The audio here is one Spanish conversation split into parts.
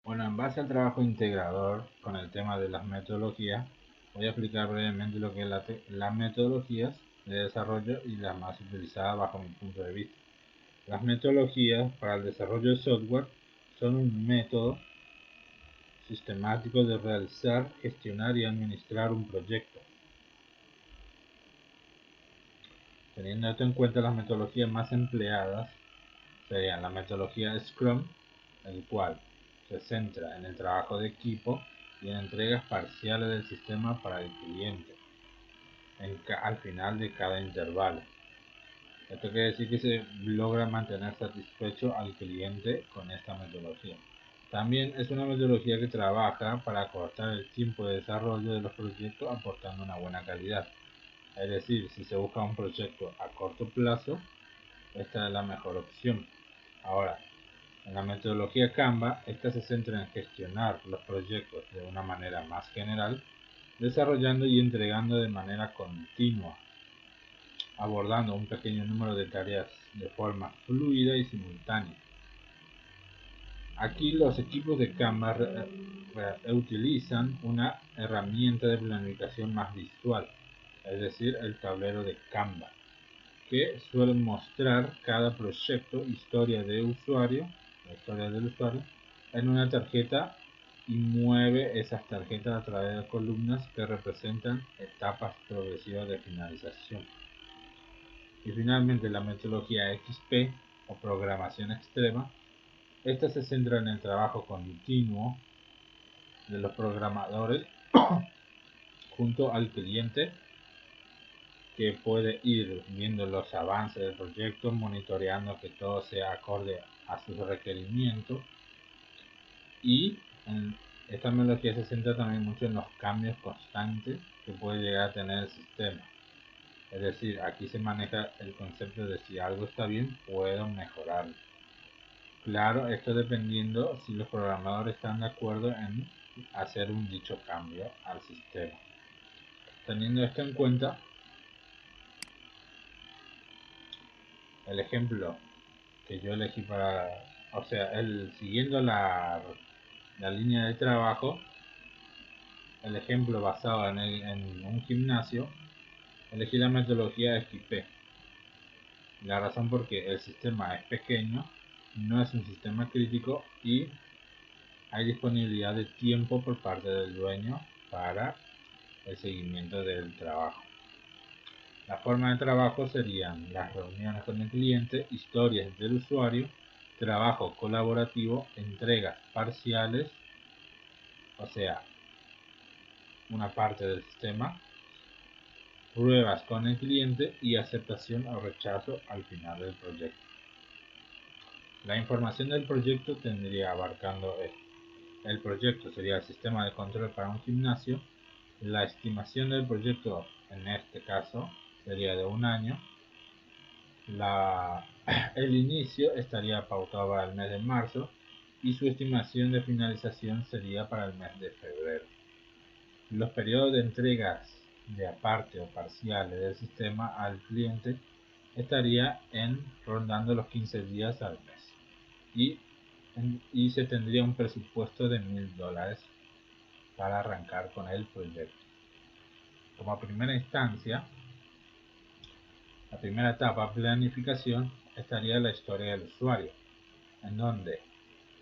Bueno, en base al trabajo integrador con el tema de las metodologías, voy a explicar brevemente lo que es las metodologías de desarrollo y las más utilizadas bajo mi punto de vista. Las metodologías para el desarrollo de software son un método sistemático de realizar, gestionar y administrar un proyecto. Teniendo esto en cuenta, las metodologías más empleadas serían la metodología Scrum, el cual se centra en el trabajo de equipo y en entregas parciales del sistema para el cliente al final de cada intervalo. Esto quiere decir que se logra mantener satisfecho al cliente con esta metodología. También es una metodología que trabaja para acortar el tiempo de desarrollo de los proyectos aportando una buena calidad. Es decir, si se busca un proyecto a corto plazo, esta es la mejor opción. Ahora, en la metodología Canva, esta se centra en gestionar los proyectos de una manera más general, desarrollando y entregando de manera continua, abordando un pequeño número de tareas de forma fluida y simultánea. Aquí los equipos de Canva utilizan una herramienta de planificación más visual, es decir, el tablero de Canva, que suele mostrar cada proyecto, la historia del usuario, en una tarjeta y mueve esas tarjetas a través de columnas que representan etapas progresivas de finalización. Y finalmente la metodología XP o programación extrema, esta se centra en el trabajo continuo de los programadores junto al cliente, que puede ir viendo los avances del proyecto, monitoreando que todo sea acorde a sus requerimientos, y esta metodología se centra también mucho en los cambios constantes que puede llegar a tener el sistema. Es decir, aquí se maneja el concepto de si algo está bien, puedo mejorarlo. Claro, esto dependiendo si los programadores están de acuerdo en hacer un dicho cambio al sistema. Teniendo esto en cuenta, el ejemplo que yo elegí siguiendo la línea de trabajo, el ejemplo basado en un gimnasio, elegí la metodología XP. La razón porque el sistema es pequeño, no es un sistema crítico y hay disponibilidad de tiempo por parte del dueño para el seguimiento del trabajo. La forma de trabajo serían las reuniones con el cliente, historias del usuario, trabajo colaborativo, entregas parciales, o sea, una parte del sistema, pruebas con el cliente y aceptación o rechazo al final del proyecto. La información del proyecto tendría abarcando esto. El proyecto sería el sistema de control para un gimnasio. La estimación del proyecto, en este caso, sería de un año. El inicio estaría pautado para el mes de marzo y su estimación de finalización sería para el mes de febrero. Los periodos de entregas de aparte o parciales del sistema al cliente estaría rondando los 15 días al mes y se tendría un presupuesto de $1000 para arrancar con el proyecto. Como primera instancia, la primera etapa, planificación, estaría la historia del usuario, en donde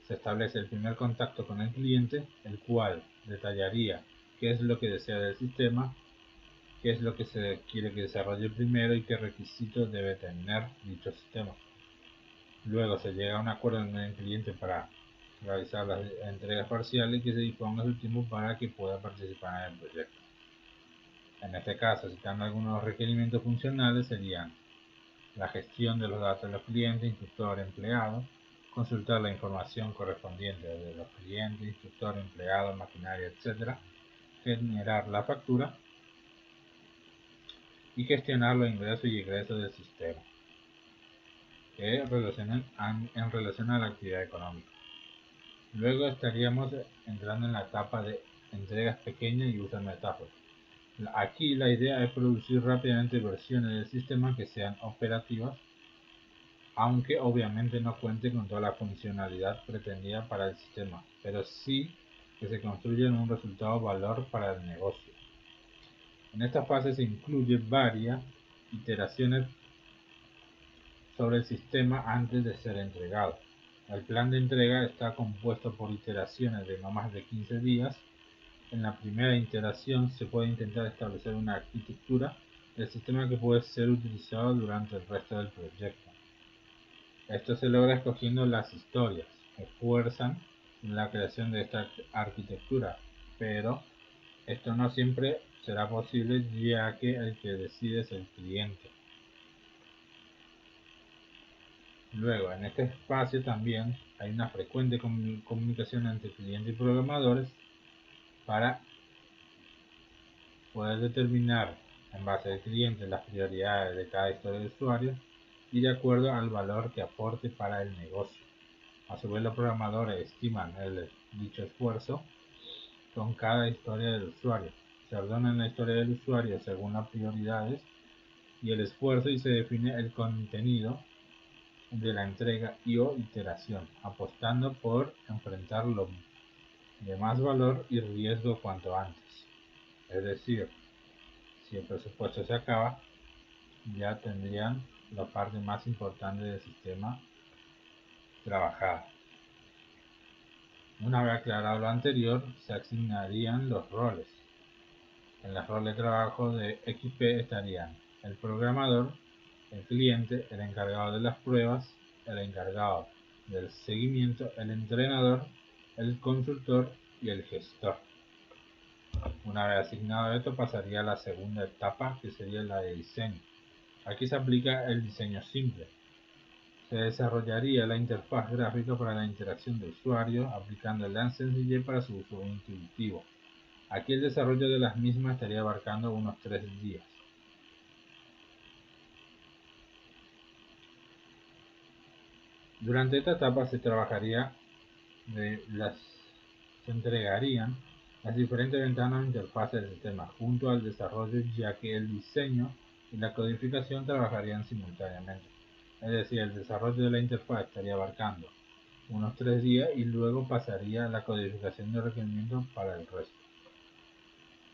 se establece el primer contacto con el cliente, el cual detallaría qué es lo que desea del sistema, qué es lo que se quiere que desarrolle primero y qué requisitos debe tener dicho sistema. Luego se llega a un acuerdo con el cliente para realizar las entregas parciales y que se disponga su tiempo para que pueda participar en el proyecto. En este caso, citando algunos requerimientos funcionales, serían la gestión de los datos de los clientes, instructor, empleado, consultar la información correspondiente de los clientes, instructor, empleado, maquinaria, etc., generar la factura y gestionar los ingresos y egresos del sistema en relación a la actividad económica. Luego estaríamos entrando en la etapa de entregas pequeñas y uso de metáforas. Aquí la idea es producir rápidamente versiones del sistema que sean operativas aunque obviamente no cuente con toda la funcionalidad pretendida para el sistema, pero sí que se construya un resultado valor para el negocio. En esta fase se incluye varias iteraciones sobre el sistema antes de ser entregado. El plan de entrega está compuesto por iteraciones de no más de 15 días. En la primera iteración se puede intentar establecer una arquitectura del sistema que puede ser utilizado durante el resto del proyecto. Esto se logra escogiendo las historias que fuerzan la creación de esta arquitectura, pero esto no siempre será posible, ya que el que decide es el cliente. Luego, en este espacio también hay una frecuente comunicación entre cliente y programadores para poder determinar en base al cliente las prioridades de cada historia de usuario y de acuerdo al valor que aporte para el negocio. A su vez, los programadores estiman dicho esfuerzo con cada historia del usuario. Se ordena la historia del usuario según las prioridades y el esfuerzo y se define el contenido de la entrega o iteración, apostando por enfrentar lo de más valor y riesgo cuanto antes. Es decir, si el presupuesto se acaba, ya tendrían la parte más importante del sistema trabajada. Una vez aclarado lo anterior, se asignarían los roles. En los roles de trabajo de XP estarían el programador, el cliente, el encargado de las pruebas, el encargado del seguimiento, el entrenador, el consultor y el gestor. Una vez asignado esto, pasaría a la segunda etapa, que sería la de diseño. Aquí se aplica el diseño simple. Se desarrollaría la interfaz gráfica para la interacción de usuario, aplicando la sencillez para su uso intuitivo. Aquí el desarrollo de las mismas estaría abarcando unos 3 días. Durante esta etapa se entregarían las diferentes ventanas de interfaz del sistema junto al desarrollo, ya que el diseño y la codificación trabajarían simultáneamente. Es decir, el desarrollo de la interfaz estaría abarcando unos 3 días y luego pasaría a la codificación de requerimientos para el resto.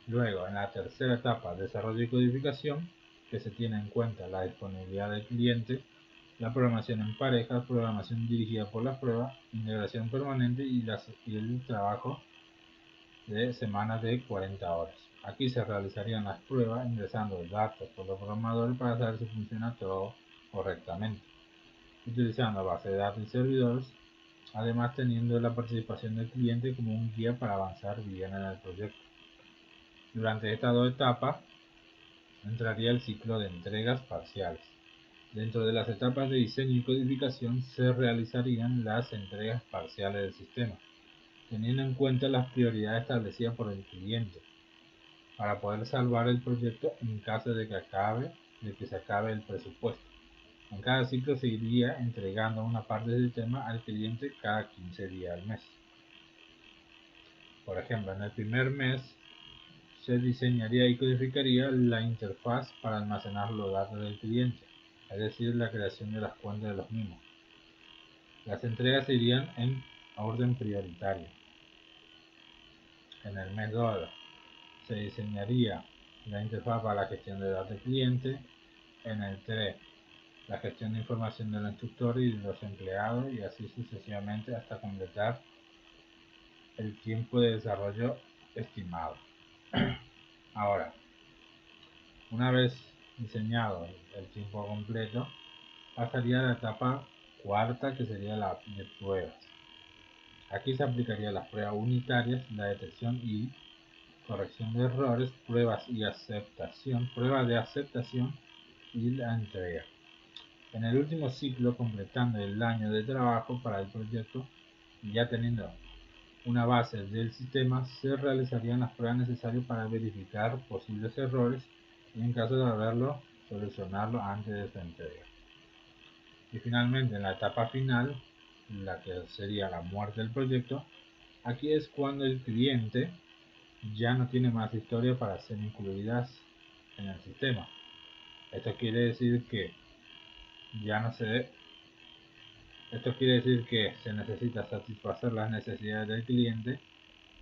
Luego, en la tercera etapa, desarrollo y codificación, que se tiene en cuenta la disponibilidad del cliente, la programación en pareja, programación dirigida por las pruebas, integración permanente y el trabajo de semanas de 40 horas. Aquí se realizarían las pruebas ingresando datos por los programadores para saber si funciona todo correctamente, utilizando base de datos y servidores, además teniendo la participación del cliente como un guía para avanzar bien en el proyecto. Durante estas 2 etapas entraría el ciclo de entregas parciales. Dentro de las etapas de diseño y codificación se realizarían las entregas parciales del sistema, teniendo en cuenta las prioridades establecidas por el cliente, para poder salvar el proyecto en caso de que se acabe el presupuesto. En cada ciclo se iría entregando una parte del sistema al cliente cada 15 días al mes. Por ejemplo, en el primer mes se diseñaría y codificaría la interfaz para almacenar los datos del cliente, es decir, la creación de las cuentas de los mismos. Las entregas se irían en orden prioritario. En el mes 2 se diseñaría la interfaz para la gestión de datos del cliente. En el 3, la gestión de información del instructor y de los empleados, y así sucesivamente hasta completar el tiempo de desarrollo estimado. Ahora, una vez diseñado el tiempo completo, pasaría a la etapa cuarta, que sería la de pruebas. Aquí se aplicaría las pruebas unitarias, la detección y corrección de errores, pruebas de aceptación y la entrega. En el último ciclo, completando el año de trabajo para el proyecto y ya teniendo una base del sistema, se realizarían las pruebas necesarias para verificar posibles errores y, en caso de haberlo, solucionarlo antes de su entrega. Y finalmente, en la etapa final, la que sería la muerte del proyecto, aquí es cuando el cliente ya no tiene más historias para ser incluidas en el sistema. Esto quiere decir que ya no se Esto quiere decir que se necesita satisfacer las necesidades del cliente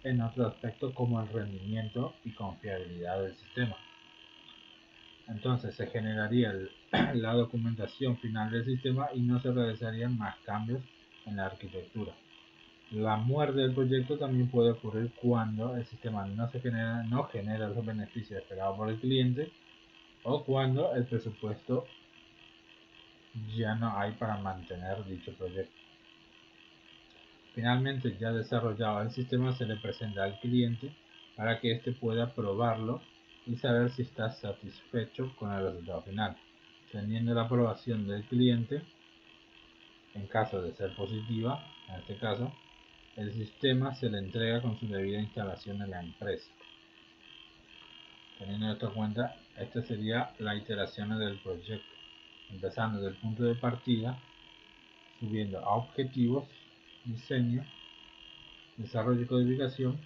en otro aspecto como el rendimiento y confiabilidad del sistema. Entonces se generaría la documentación final del sistema y no se realizarían más cambios en la arquitectura. La muerte del proyecto también puede ocurrir cuando el sistema no genera los beneficios esperados por el cliente o cuando el presupuesto ya no hay para mantener dicho proyecto. Finalmente, ya desarrollado el sistema, se le presenta al cliente para que éste pueda probarlo y saber si está satisfecho con el resultado final. Teniendo la aprobación del cliente, en caso de ser positiva, en este caso, el sistema se le entrega con su debida instalación en la empresa. Teniendo esto en cuenta, esta sería la iteración del proyecto, empezando desde el punto de partida, subiendo a objetivos, diseño, desarrollo y codificación,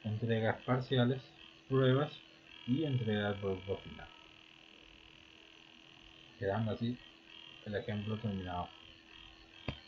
entregas parciales, pruebas y entrega del producto final. Quedando así el ejemplo terminado.